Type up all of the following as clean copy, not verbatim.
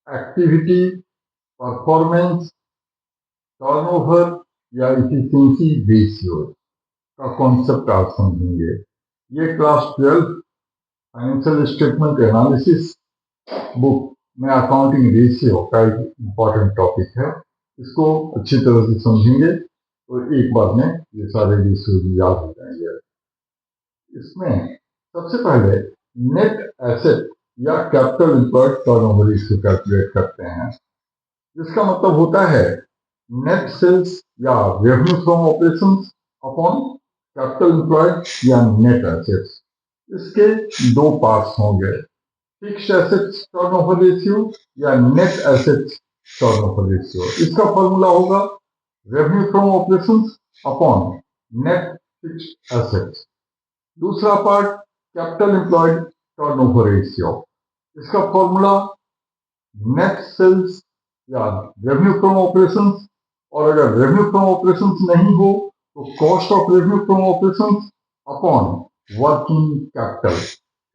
Activity, performance, turnover या efficiency ratio का concept आप समझेंगे। ये class 12 financial statement analysis book में अकाउंटिंग रेशियो का एक इम्पॉर्टेंट टॉपिक है। इसको अच्छी तरह से समझेंगे तो एक बार में ये सारे रेशियो याद हो जाएंगे। इसमें सबसे पहले नेट एसेट या capital employed turnover ratio calculate करते हैं, जिसका मतलब होता है नेट सेल्स या revenue from operations upon capital employed या नेट एसेट्स। इसके दो पार्ट्स होंगे, फिक्स्ड एसेट्स टर्नओवर रेशियो या नेट एसेट्स टर्नओवर रेशियो। इसका फॉर्मूला होगा revenue from operations upon net fixed assets. दूसरा part capital employed turnover ratio. इसका फॉर्मूला नेट सेल्स या रेवेन्यू फ्रॉम ऑपरेशंस, और अगर रेवेन्यू फ्रॉम ऑपरेशंस नहीं हो तो cost of revenue from operations upon working capital.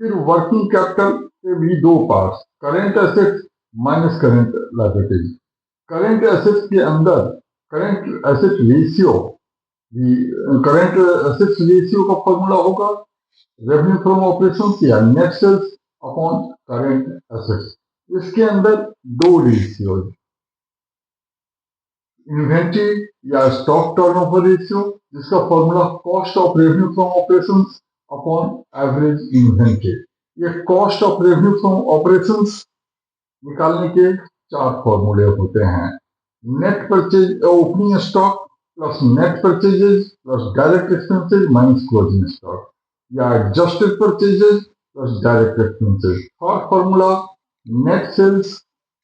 फिर वर्किंग कैपिटल के भी दो parts, current assets minus current liabilities. Current assets के अंदर current asset ratio, current assets ratio का फॉर्मूला होगा रेवेन्यू फ्रॉम ऑपरेशंस या net sales upon current assets. इसके अंदर दो रेशियो, इन्वेंट्री या स्टॉक टर्नओवर रेशियो, जिसका formula cost of revenue from operations upon average inventory. ये cost of revenue from operations निकालने के चार फॉर्मूले होते हैं, net purchase opening stock plus net purchases plus direct expenses minus closing stock, या adjusted purchases plus direct expenses. Third formula net sales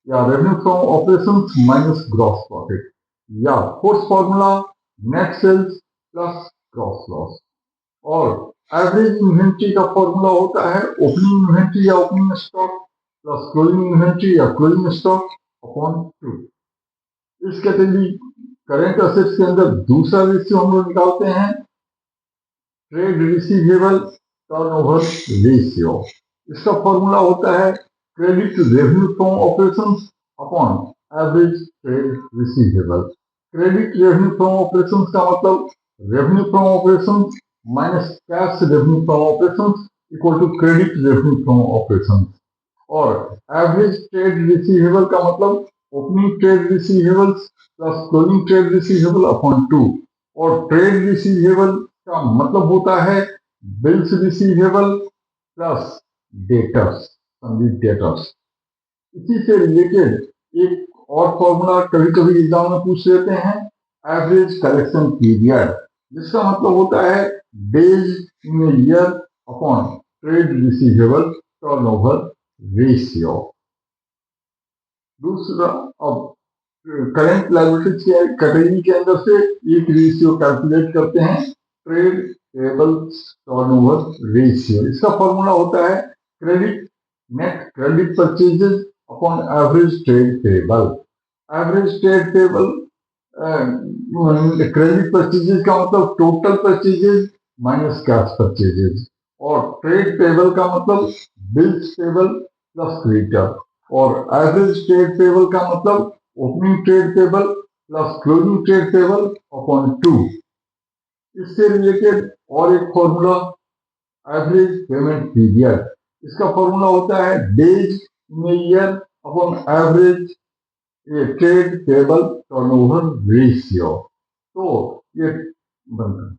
या revenue from operations minus gross profit, या fourth formula net sales plus gross loss. और average inventory का formula होता है opening inventory या opening stock plus closing inventory या closing stock upon 2। इस category current assets के अंदर दूसरा रेशियो हम लोग निकालते हैं ट्रेड रिसीवेबल टर्नओवर रेशियो। इसका फॉर्मूला होता है credit revenue from operations upon average trade receivable. Credit revenue from operations का मतलब revenue from operations minus cash revenue from operations equal to credit revenue from operations. और average trade receivable का मतलब opening trade receivables plus closing trade receivable upon 2। और trade receivable का मतलब होता है bills receivable plus debtors, sundry debtors. इसी से रिलेटेड एक और फॉर्मूला कभी कभी एग्जाम में पूछ लेते हैं, एवरेज कलेक्शन पीरियड, जिसका मतलब होता है days in a year upon trade receivable turnover ratio. दूसरा, अब करेंट लायबिलिटीज के कैटेगरी के अंदर से एक रेशियो कैलकुलेट करते हैं, ट्रेड पेबल्स टर्नओवर रेशियो। इसका फॉर्मूला होता है credit net credit purchases upon average trade payable. Average trade payable, credit purchases का मतलब total purchases minus cash purchases, और ट्रेड पेबल का मतलब बिल्स पेबल प्लस क्रेडिटर, और एवरेज ट्रेड पेबल का मतलब opening trade payable plus closing trade payable upon 2। इससे related और एक फॉर्मूला एवरेज पेमेंट पीरियड। इसका फॉर्मूला होता है days in a year upon average trade payable turnover ratio. तो ये बनता है।